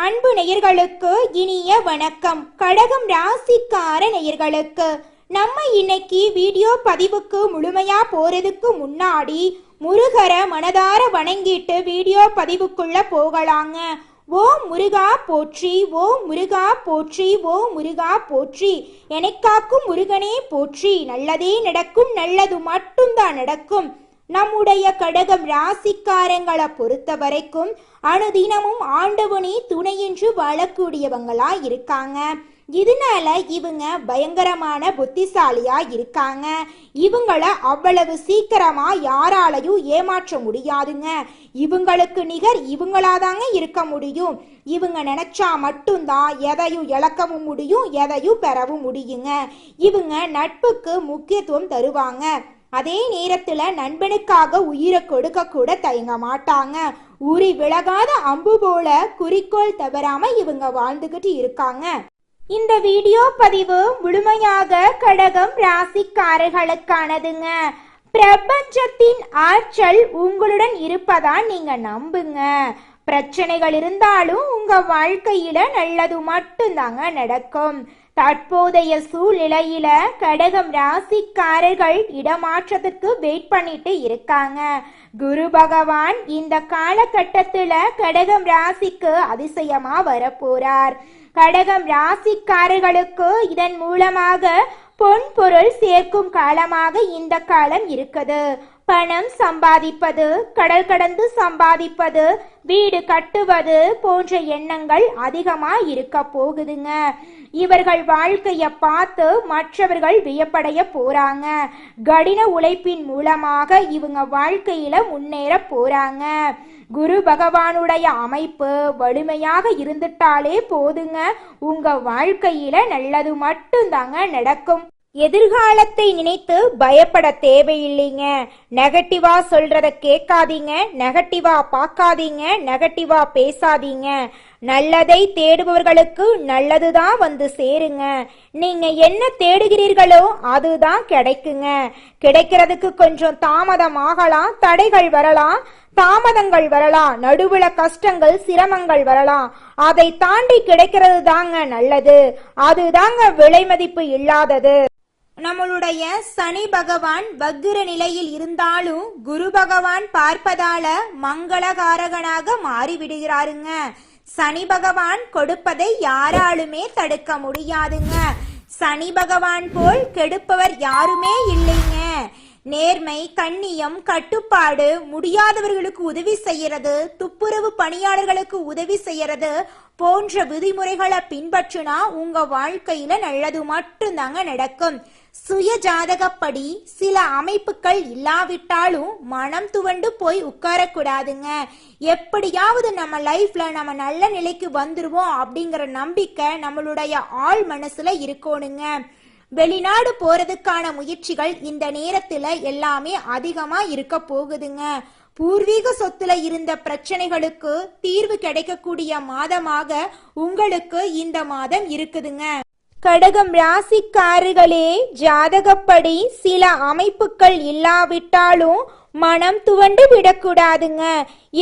அன்பு நேயர்களுக்கு இனிய வணக்கம். கடகம் ராசிக்கார நேயர்களுக்கு நம்ம இன்னைக்கு வீடியோ பதிவுக்கு முழுமையா போறதுக்கு முன்னாடி முருகரை மனதார வணங்கிட்டு வீடியோ பதிவுக்குள்ள போகலாங்க. ஓம் முருகா போற்றி, ஓம் முருகா போற்றி, ஓம் முருகா போற்றி, எனக்காக்கும் முருகனே போற்றி. நல்லதே நடக்கும், நல்லது மட்டும்தான் நடக்கும். நம்முடைய கடகம் ராசிக்காரங்களை பொறுத்த வரைக்கும் அனுதினமும் ஆண்டவனே துணையின்றி வாழக்கூடியவங்களா இருக்காங்க. இதனால இவங்க பயங்கரமான புத்திசாலியா இருக்காங்க. இவங்கள அவ்வளவு சீக்கிரமா யாராலையும் ஏமாற்ற முடியாதுங்க. இவங்களுக்கு நிகர் இவங்களாதாங்க இருக்க முடியும். இவங்க நினைச்சா மட்டும்தான் எதையும் இழக்கவும் முடியும், எதையும் பெறவும் முடியுங்க. இவங்க நட்புக்கு முக்கியத்துவம் தருவாங்க. அதே நேரத்துல நண்பனுக்காக உயிரை கொடுக்க கூட தயங்க மாட்டாங்க. உரி விலகாத அம்பு போல குறிக்கோள் தவறாம இவங்க வாழ்ந்துகிட்டு இருக்காங்க. இந்த வீடியோ பதிவு முழுமையாக கடகம் ராசிக்காரர்களுக்கானதுங்க. பிரபஞ்சத்தின் ஆற்றல் உங்களுடன் இருப்பதா நீங்க நம்புங்க. பிரச்சனைகள் இருந்தாலும் உங்க வாழ்க்கையில நல்லது மட்டும்தாங்க நடக்கும். தற்போதைய சூழ்நிலையில கடகம் ராசிக்காரர்கள் இடமாற்றத்திற்கு வெயிட் பண்ணிட்டு இருக்காங்க. குரு பகவான் இந்த காலகட்டத்துல கடகம் ராசிக்கு அதிசயமா வரப்போறார். கடகம் ராசிக்காரர்களுக்கு இதன் மூலமாக பொன் பொருள் சேர்க்கும் காலமாக இந்த காலம் இருக்குது. பணம் சம்பாதிப்பது, கடல் கடந்து சம்பாதிப்பது, வீடு கட்டுவது போன்ற எண்ணங்கள் அதிகமா இருக்க போகுதுங்க. இவர்கள் வாழ்க்கைய பார்த்து மற்றவர்கள் வியப்படைய போறாங்க. கடின உழைப்பின் மூலமாக இவங்க வாழ்க்கையில முன்னேற போறாங்க. குரு பகவானுடைய அமைப்பு வலிமையாக இருந்துட்டாலே போதுங்க, உங்க வாழ்க்கையில நல்லது மட்டும்தாங்க நடக்கும். எதிர்காலத்தை நினைத்து பயப்பட தேவையில்லைங்க. நெகட்டிவா சொல்றத கேட்காதீங்க, நெகட்டிவா பார்க்காதீங்க, நெகட்டிவா பேசாதீங்க. நல்லதை தேடுபவர்களுக்கு நல்லதுதான் வந்து சேருங்க. நீங்க என்ன தேடுகிறீர்களோ அதுதான் கிடைக்குங்க. கிடைக்கிறதுக்கு கொஞ்சம் தாமதம் ஆகலாம், தடைகள் வரலாம், தாமதங்கள் வரலாம், நடுவுல கஷ்டங்கள் சிரமங்கள் வரலாம். அதை தாண்டி கிடைக்கிறது தாங்க நல்லது. அதுதாங்க விலை மதிப்பு இல்லாதது. நம்மளுடைய சனி பகவான் வக்ர நிலையில் இருந்தாலும் குரு பகவான் பார்ப்பதால மங்களகாரகனாக மாறிவிடுகிறாருங்க. சனி பகவான் கொடுப்பதை யாராலுமே தடுக்க முடியாதுங்க. சனி பகவான் போல் கெடுப்பவர் யாருமே இல்லைங்க. நேர்மை, கண்ணியம், கட்டுப்பாடு, முடியாதவர்களுக்கு உதவி செய்யறது, துப்புரவு பணியாளர்களுக்கு உதவி செய்யறது போன்ற விதிமுறைகளை பின்பற்றினா உங்க வாழ்க்கையில நல்லது மட்டும்தாங்க நடக்கும். சுய ஜாதகப்படி சில அமைப்புகள் இல்லாவிட்டாலும் மனம் துவண்டு போய் உட்காரக்கூடாதுங்க. எப்படியாவது நம்ம லைஃப்ல நம்ம நல்ல நிலைக்கு வந்துருவோம் அப்படிங்கிற நம்பிக்கை நம்மளுடைய ஆள் மனசுல இருக்கணுங்க. வெளிநாடு போறதுக்கான முயற்சிகள் இந்த நேரத்துல எல்லாமே அதிகமா இருக்க போகுதுங்க. பூர்வீக சொத்துல இருந்த பிரச்சனைகளுக்கு தீர்வு கிடைக்கக்கூடிய மாதமாக உங்களுக்கு இந்த மாதம் இருக்குதுங்க. கடகம் ராசிக்காரர்களே, ஜாதகப்படி சில அமைப்புகள் இல்லாவிட்டாலும் மனம் துவண்டு விடக்கூடாதுங்க.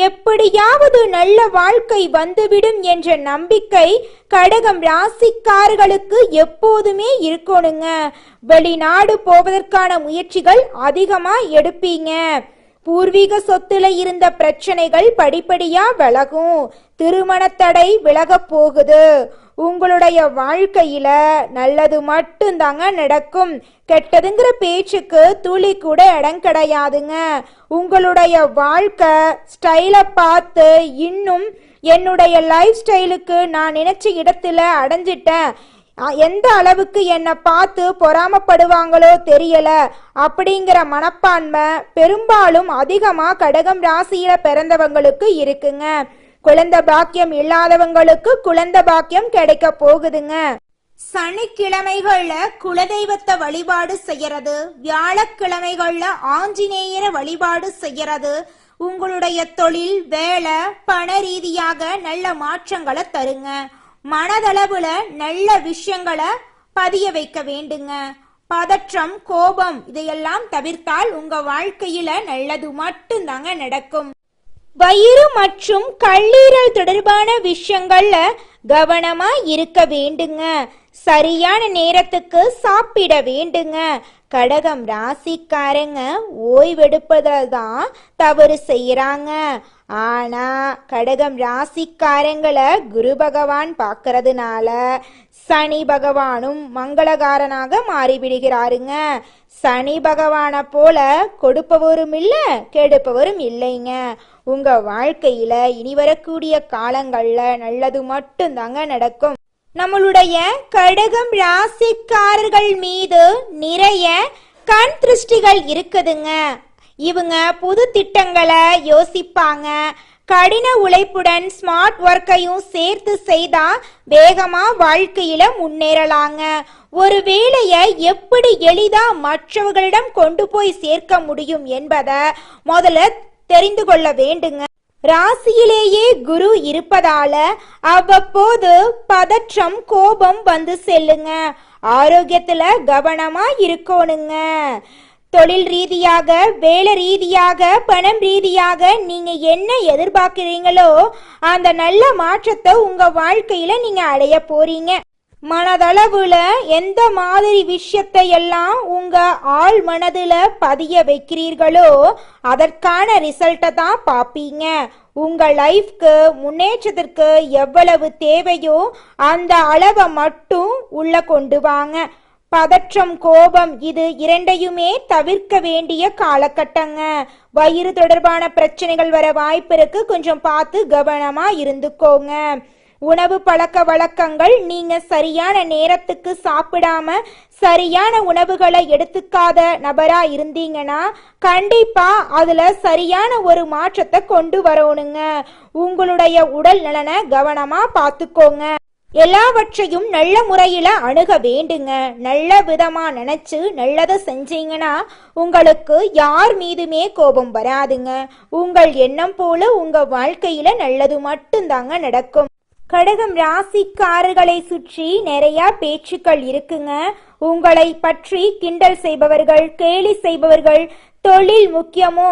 எப்படியாவது நல்ல வாழ்க்கை வந்துவிடும் என்ற நம்பிக்கை கடகம் ராசிக்காரர்களுக்கு எப்போதுமே இருக்கணுங்க. வெளிநாடு போவதற்கான முயற்சிகள் அதிகமா எடுப்பீங்க. பூர்வீக சொத்துல இருந்த பிரச்சனைகள் படிப்படியா விலகும். திருமண தடை விலக போகுது. உங்களுடைய வாழ்க்கையில நல்லது மட்டும்தாங்க நடக்கும். கெட்டதுங்கிற பேச்சுக்கு துளி கூட இடம் கிடையாதுங்க. உங்களுடைய வாழ்க்கை ஸ்டைல பார்த்து இன்னும் என்னுடைய லைஃப் ஸ்டைலுக்கு நான் நினைச்ச இடத்துல அடைஞ்சிட்டேன், எந்த அளவுக்கு என்னை பார்த்து பொறாமப்படுவாங்களோ தெரியல அப்படிங்கிற மனப்பான்மை பெரும்பாலும் அதிகமா கடகம் ராசியில பிறந்தவங்களுக்கு இருக்குங்க. குழந்தை பாக்கியம் இல்லாதவங்களுக்கு குழந்தை பாக்கியம் கிடைக்க போகுதுங்க. சனிக்கிழமைகள்ல குலதெய்வத்தை வழிபாடு செய்யறது, வியாழக்கிழமைகள்ல ஆஞ்சநேயரை வழிபாடு செய்யறது உங்களுடைய தொழில், வேலை, பண ரீதியாக நல்ல மாற்றங்களை தருங்க. மனதளவுல நல்ல விஷயங்களை பதிய வைக்க வேண்டுங்க. பதற்றம், கோபம் இதையெல்லாம் தவிர்த்தால் உங்க வாழ்க்கையில நல்லது மட்டும்தாங்க நடக்கும். வயிறு மற்றும் கல்லீரல் தொடர்பான விஷயங்கள்ல கவனமா இருக்க வேண்டுங்க. சரியான நேரத்துக்கு சாப்பிட வேண்டுங்க. கடகம் ராசிக்காரங்க ஓய்வெடுப்பதில் தான் தவறு செய்யறாங்க. ஆனா கடகம் ராசிக்காரங்களை குரு பகவான் பார்க்கறதுனால சனி பகவானும் மங்களகாரனாக மாறிவிடுகிறாருங்க. சனி பகவானை போல கொடுப்பவரும் இல்ல கெடுப்பவரும் இல்லைங்க. உங்க வாழ்க்கையில இனி வரக்கூடிய காலங்கள்ல நல்லது மட்டும்தாங்க நடக்கும். நம்மளுடைய கடகம் ராசிக்காரர்கள் மீது நிறைய கண் திருஷ்டிகள் இருக்குதுங்க. இவங்க புது திட்டங்களை யோசிப்பாங்க. கடின உழைப்புடன் ஸ்மார்ட் ஒர்க்கையும் சேர்த்து செய்தா வேகமா வாழ்க்கையில முன்னேறலாங்க. ஒரு வேலையை எப்படி எளிதா மற்றவர்களிடம் கொண்டு போய் சேர்க்க முடியும் என்பதை முதல்ல தெரிந்து கொள்ள வேண்டுங்க. ராசியிலேயே குரு இருப்பதால அவ்வப்போது பதற்றம் கோபம் வந்து செல்லுங்க. ஆரோக்கியத்துல கவனமா இருக்கணுங்க. தொழில் ரீதியாக வேலை ரீதியாக பணம் ரீதியாக நீங்க என்ன எதிர்பார்க்கிறீங்களோ அந்த நல்ல மாற்றத்தை உங்க வாழ்க்கையில நீங்க அடைய போறீங்க. மனதளவுல எந்த மாதிரி விஷயத்தை எல்லாம் உங்க ஆள் மனதுல பதிய வைக்கிறீர்களோ அதற்கான ரிசல்ட்டை தான் பார்ப்பீங்க. உங்க லைஃப்க்கு முன்னேற்றத்திற்கு எவ்வளவு தேவையோ அந்த அளவை மட்டும் உள்ள கொண்டு வாங்க. பதற்றம் கோபம் இது இரண்டையுமே தவிர்க்க வேண்டிய காலகட்டங்க. வயிறு தொடர்பான பிரச்சனைகள் வர வாய்ப்பு இருக்கு. கொஞ்சம் பார்த்து கவனமா இருந்துக்கோங்க. உணவு பழக்க வழக்கங்கள் நீங்க சரியான நேரத்துக்கு சாப்பிடாம சரியான உணவுகளை எடுத்துக்காத நபரா இருந்தீங்கன்னா கண்டிப்பா அதுல சரியான ஒரு மாற்றத்தை கொண்டு வரணுங்க. உங்களுடைய உடல் நலனை கவனமா பார்த்துக்கோங்க. எல்லாவற்றையும் நல்ல முறையில அணுக வேண்டுங்க. நல்ல விதமா நினைச்சு நல்லதை செஞ்சீங்கன்னா உங்களுக்கு யார் மீதுமே கோபம் வராதுங்க. உங்கள் எண்ணம் போல உங்க வாழ்க்கையில நல்லது மட்டும்தாங்க நடக்கும். கடகம் ராசிக்காரர்களை சுற்றி நிறைய பேச்சுக்கள் இருக்குங்க. உங்களை பற்றி கிண்டல் செய்பவர்கள் கேலி செய்பவர்கள், தொழில் முக்கியமோ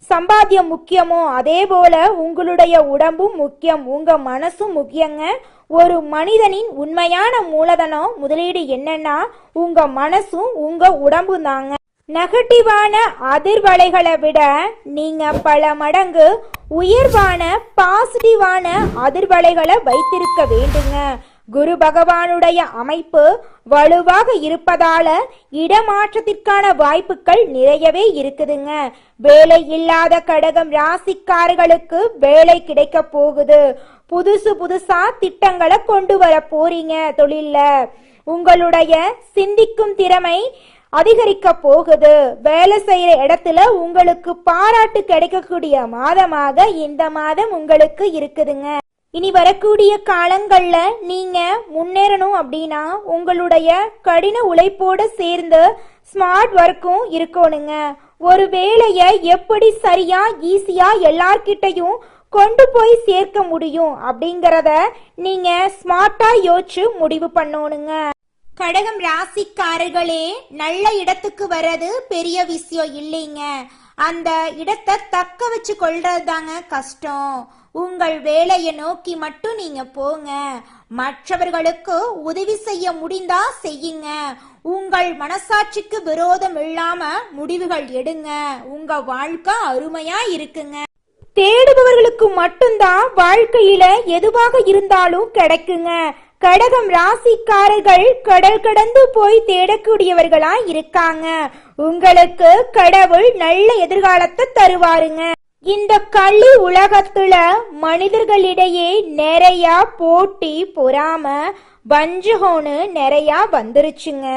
சம்பாத்தியம் முக்கியமோ அதே போல உங்களுடைய உடம்பும் முக்கியம், உங்க மனசும் முக்கியங்க. ஒரு மனிதனின் உண்மையான மூலதனம் முதலீடு என்னன்னா உங்க மனசும் உங்க உடம்பும் தாங்க. நெகட்டிவான அதிர்வலைகளை விட நீங்க பல மடங்கு உயர்வான பாசிட்டிவான அதிர்வலைகளை வைத்திருக்க வேண்டுங்க. குரு பகவானுடைய அமைப்பு வலுவாக இருப்பதால இடமாற்றத்திற்கான வாய்ப்புகள் நிறையவே இருக்குதுங்க. வேலை இல்லாத கடகம் ராசிக்காரர்களுக்கு வேலை கிடைக்க போகுது. புதுசா திட்டங்களை கொண்டு வர போறீங்க. தொழில்ல உங்களுடைய சிந்திக்கும் திறமை அதிகரிக்க போகுது. வேலை செய்யற இடத்துல உங்களுக்கு பாராட்டு கிடைக்கக்கூடிய மாதமாக இந்த மாதம் உங்களுக்கு இருக்குதுங்க. இனி வரக்கூடிய காலங்கள்ல நீங்க முன்னேறணும் அப்படின்னா உங்களுடைய கடின உழைப்போடு சேர்ந்து ஸ்மார்ட் ஒர்க்கும் இருக்கணுங்க. ஒரு வேலையை எப்படி சரியா ஈஸியா எல்லார்கிட்டையும் கொண்டு போய் சேர்க்க முடியும் அப்படிங்கிறத நீங்க ஸ்மார்ட்டா யோசிச்சு முடிவு பண்ணணுங்க. கடகம் ராசிக்காரர்களே, நல்ல இடத்துக்கு வர்றது பெரிய விஷயம் இல்லைங்க. அந்த இடத்தை தக்க வச்சு கொள்றது தாங்க கஷ்டம். உங்கள் வேலையை நோக்கி மட்டும் நீங்க போங்க. மற்றவர்களுக்கு உதவி செய்ய முடிந்தா செய்யுங்க. உங்கள் மனசாட்சிக்கு விரோதம் இல்லாம முடிவுகள் எடுங்க. உங்க வாழ்க்கை அருமையா இருக்குங்க. தேடுபவர்களுக்கு மட்டும்தான் வாழ்க்கையில எதுவாக இருந்தாலும் கிடைக்குங்க. கடகம் ராசிக்காரர்கள் கடல் கடந்து போய் தேடக்கூடியவர்களா இருக்காங்க. உங்களுக்கு கடவுள் நல்ல எதிர்காலத்தை தருவாருங்க. இந்த கள்ளி உலகத்துல மனிதர்களிடையே நிறைய போட்டி பொறாம வஞ்சகம்னு நிறைய வந்துருச்சுங்க.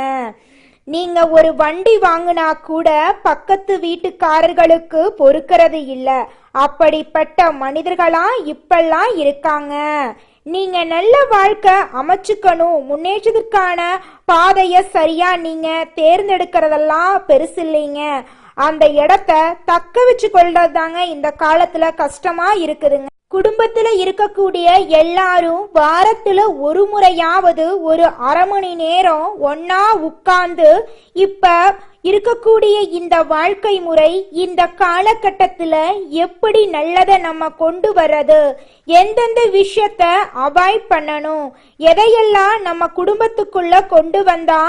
நீங்க ஒரு வண்டி வாங்கினா கூட பக்கத்து வீட்டுக்காரர்களுக்கு பொறுக்கிறது இல்ல. அப்படிப்பட்ட மனிதர்களா இப்பெல்லாம் இருக்காங்க. நீங்க நல்ல வாழ்க்கை அமைச்சுக்கணும். முன்னேற்றத்திற்கான பாதைய சரியா நீங்க தேர்ந்தெடுக்கிறதெல்லாம் பெருசு இல்லைங்க. அந்த இடத்த தக்க வச்சு கொள்றது தாங்க இந்த காலத்துல கஷ்டமா இருக்குதுங்க. குடும்பத்துல இருக்கக்கூடிய எல்லாரும் வாரத்துல ஒரு முறையாவது ஒரு அரை மணி நேரம் ஒன்னா உட்கார்ந்து இப்ப இருக்கக்கூடிய இந்த வாழ்க்கை முறை இந்த காலகட்டத்துல எப்படி நல்லதை நம்ம கொண்டு வர்றது, எந்தெந்த விஷயத்த அவாய்ட் பண்ணணும், எதையெல்லாம் நம்ம குடும்பத்துக்குள்ள கொண்டு வந்தா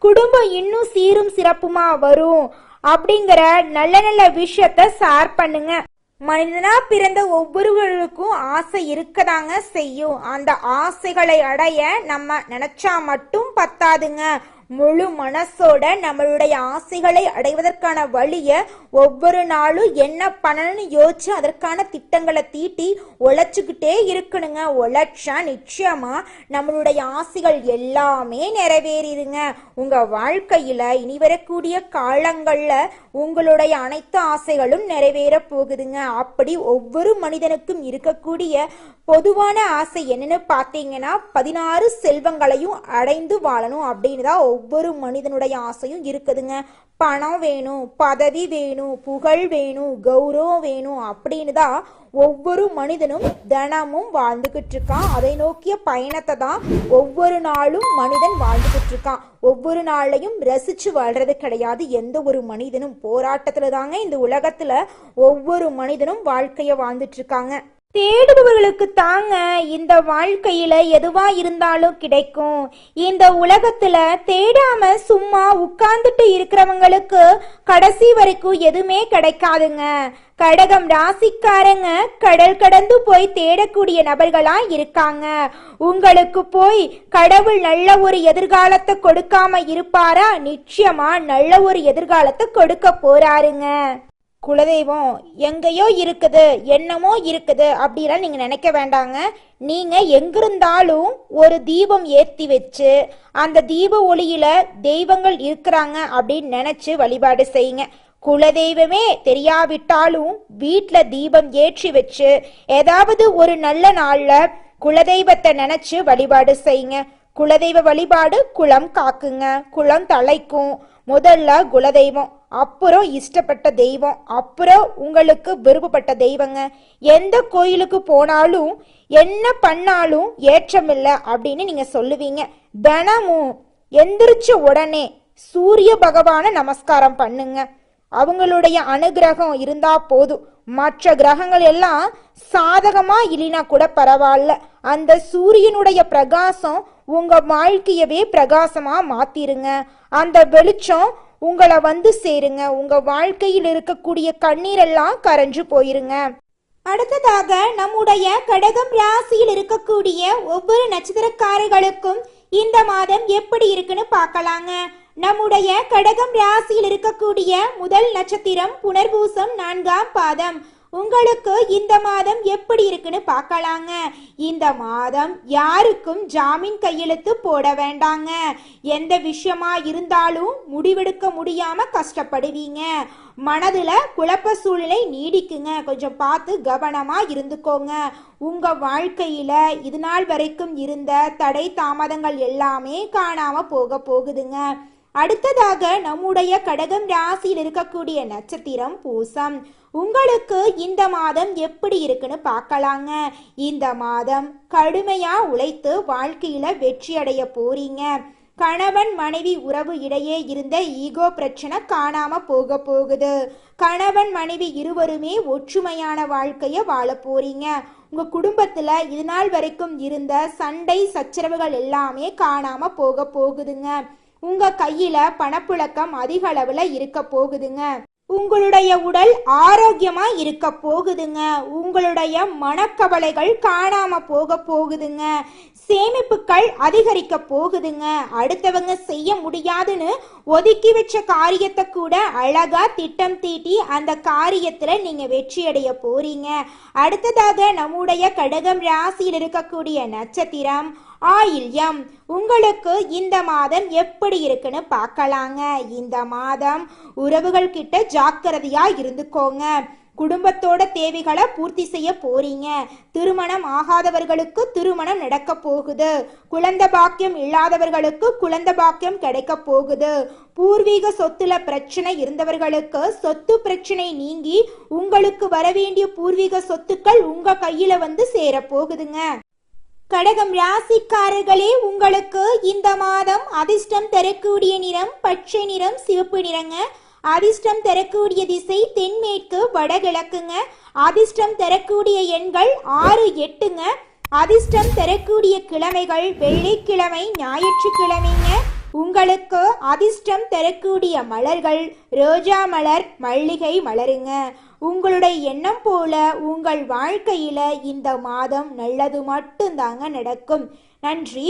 குடும்பம் இன்னும் சீரும் சிறப்புமா வரும் அப்படிங்கிற நல்ல நல்ல விஷயத்த ஷேர் பண்ணுங்க. மனிதனா பிறந்த ஒவ்வொருவருக்கும் ஆசை இருக்கதாங்க செய்யும். அந்த ஆசைகளை அடைய நம்ம நினைச்சா மட்டும் பத்தாதுங்க. முழு மனசோட நம்மளுடைய ஆசைகளை அடைவதற்கான வழிய ஒவ்வொரு நாளும் என்ன பண்ணணும்னு யோசிச்சு அதற்கான திட்டங்களை தீட்டி உழைச்சுக்கிட்டே இருக்கணுங்க. உழைச்சா நிச்சயமா நம்மளுடைய ஆசைகள் எல்லாமே நிறைவேறிடுங்க. உங்க வாழ்க்கையில இனி வரக்கூடிய காலங்கள்ல உங்களுடைய அனைத்து ஆசைகளும் நிறைவேற போகுதுங்க. அப்படி ஒவ்வொரு மனிதனுக்கும் இருக்கக்கூடிய பொதுவான ஆசை என்னன்னு பார்த்தீங்கன்னா 16 செல்வங்களையும் அடைந்து வாழணும் அப்படின்னு தான் ஒவ்வொரு மனிதனுடைய ஆசையும் இருக்குதுங்க. பணம் வேணும், பதவி வேணும், புகழ் வேணும், கௌரவம் வேணும் அப்படின்னு தான் ஒவ்வொரு மனிதனும் தினமும் வாழ்ந்துகிட்டு இருக்கான். அதை நோக்கிய பயணத்தை தான் ஒவ்வொரு நாளும் மனிதன் வாழ்ந்துகிட்டு இருக்கான். ஒவ்வொரு நாளையும் ரசிச்சு வாழ்றது கிடையாது. எந்த ஒரு மனிதனும் போராட்டத்துல தாங்க இந்த உலகத்துல ஒவ்வொரு மனிதனும் வாழ்க்கைய வாழ்ந்துட்டு இருக்காங்க. தேடுபவர்களுக்கு தாங்க இந்த வாழ்க்கையில எதுவா இருந்தாலும் கிடைக்கும். இந்த உலகத்துல தேடாம சும்மா உட்கார்ந்துட்டு இருக்கிறவங்களுக்கு கடைசி வரைக்கும் எதுவுமே கிடைக்காதுங்க. கடகம் ராசிக்காரங்க கடல் கடந்து போய் தேடக்கூடிய நபர்களா இருக்காங்க. உங்களுக்கு போய் கடவுள் நல்ல ஒரு எதிர்காலத்தை கொடுக்காம இருப்பாரா? நிச்சயமா நல்ல ஒரு எதிர்காலத்தை கொடுக்க போறாருங்க. குலதெய்வம் எங்கேயோ இருக்குது, என்னமோ இருக்குது அப்படிலாம் நீங்க நினைக்க வேண்டாங்க. நீங்க எங்கிருந்தாலும் ஒரு தீபம் ஏற்றி வச்சு அந்த தீப ஒளியில தெய்வங்கள் இருக்கிறாங்க அப்படின்னு நினைச்சு வழிபாடு செய்யுங்க. குலதெய்வமே தெரியாவிட்டாலும் வீட்டுல தீபம் ஏற்றி வச்சு ஏதாவது ஒரு நல்ல நாள்ல குலதெய்வத்தை நினைச்சு வழிபாடு செய்யுங்க. குலதெய்வ வழிபாடு குலம் காக்குங்க, குலம் தலைக்கும். முதல்ல குலதெய்வம், அப்புறம் இஷ்டப்பட்ட தெய்வம், அப்புறம் உங்களுக்கு விருப்பப்பட்ட தெய்வங்க. எந்த கோயிலுக்கு போனாலும் என்ன பண்ணாலும் ஏற்றமில்லை அப்படின்னு நீங்க சொல்லுவீங்க. தினமும் எந்திரிச்ச உடனே சூரிய பகவான நமஸ்காரம் பண்ணுங்க. அவங்களுடைய அனுகிரகம் இருந்தா போதும். மற்ற கிரகங்கள் எல்லாம் சாதகமா இல்லைனா கூட பரவாயில்ல, அந்த சூரியனுடைய பிரகாசம் உங்க வாழ்க்கையவே பிரகாசமா மாத்திருங்க. அந்த வெளிச்சம் உங்களை வந்து சேருங்க. உங்க வாழ்க்கையில் இருக்கக்கூடிய கண்ணீரெல்லாம் கரைஞ்சு போயிருங்க. அடுத்ததாக நம்முடைய கடகம் ராசியில் இருக்கக்கூடிய ஒவ்வொரு நட்சத்திரக்காரர்களுக்கும் இந்த மாதம் எப்படி இருக்குன்னு பார்க்கலாங்க. நம்முடைய கடகம் ராசியில் இருக்கக்கூடிய முதல் நட்சத்திரம் புனர்பூசம் 4ஆம் பாதம். உங்களுக்கு இந்த மாதம் எப்படி இருக்குன்னு பார்க்கலாங்க. இந்த மாதம் யாருக்கும் ஜாமீன் கையெழுத்து போட வேண்டாங்க. எந்த விஷயமா இருந்தாலும் முடிவெடுக்க முடியாம கஷ்டப்படுவீங்க. மனதுல குழப்ப சூழ்நிலை நீடிக்குங்க. கொஞ்சம் பார்த்து கவனமா இருந்துக்கோங்க. உங்க வாழ்க்கையில இது நாள் வரைக்கும் இருந்த தடை தாமதங்கள் எல்லாமே காணாம போகுதுங்க. அடுத்ததாக நம்முடைய கடகம் ராசியில் இருக்கக்கூடிய நட்சத்திரம் பூசம். உங்களுக்கு இந்த மாதம் எப்படி இருக்குன்னு பார்க்கலாங்க. இந்த மாதம் கடுமையா உழைத்து வாழ்க்கையில வெற்றி அடைய போறீங்க. கணவன் மனைவி உறவு இடையே இருந்த ஈகோ பிரச்சனை காணாம போகுது. கணவன் மனைவி இருவருமே ஒற்றுமையான வாழ்க்கைய வாழ போறீங்க. உங்க குடும்பத்துல இது நாள் வரைக்கும் இருந்த சண்டை சச்சரவுகள் எல்லாமே காணாம போகுதுங்க. உங்க கையில பணப்புழக்கம் அதிக அளவுல இருக்க போகுதுங்க. உங்களுடைய உடல் ஆரோக்கியமா இருக்க போகுதுங்க. உங்களுடைய மனக்கவலைகள் காணாம போகுதுங்க. சேமிப்புகள் அதிகரிக்க போகுதுங்க. அடுத்தவங்க செய்ய முடியாதுன்னு ஒதுக்கி வச்ச காரியத்தை கூட அழகா திட்டம் தீட்டி அந்த காரியத்துல நீங்க வெற்றி அடைய போறீங்க. அடுத்ததாக நம்முடைய கடகம் ராசியில் இருக்கக்கூடிய நட்சத்திரம் ஆயில்யம். உங்களுக்கு இந்த மாதம் எப்படி இருக்குன்னு பார்க்கலாங்க. இந்த மாதம் உறவுகள் கிட்ட ஜாக்கிரதையா இருந்துக்கோங்க. குடும்பத்தோட தேவைகளை பூர்த்தி செய்ய போறீங்க. திருமணம் ஆகாதவர்களுக்கு திருமணம் நடக்க போகுது. குழந்தை பாக்கியம் இல்லாதவர்களுக்கு குழந்தை பாக்கியம் கிடைக்க போகுது. பூர்வீக சொத்துல பிரச்சனை இருந்தவர்களுக்கு சொத்து பிரச்சனை நீங்கி உங்களுக்கு வரவேண்டிய பூர்வீக சொத்துக்கள் உங்க கையில வந்து சேர போகுதுங்க. கடகம் ராசிக்காரர்களே, உங்களுக்கு இந்த மாதம் அதிர்ஷ்டம் தரக்கூடிய நிறம் பச்சை நிறம், சிவப்பு நிறங்க. அதிர்ஷ்டம் தரக்கூடிய திசை தென்மேற்கு வடகிழக்குங்க. அதிர்ஷ்டம் தரக்கூடிய எண்கள் 6, 8ங்க. அதிர்ஷ்டம் தரக்கூடிய கிழமைகள் வெள்ளிக்கிழமை, ஞாயிற்றுக்கிழமைங்க. உங்களுக்கு அதிர்ஷ்டம் தரக்கூடிய மலர்கள் ரோஜா மலர், மல்லிகை மலருங்க. உங்களுடைய எண்ணம் போல உங்கள் வாழ்க்கையில இந்த மாதம் நல்லது மட்டும்தாங்க நடக்கும். நன்றி.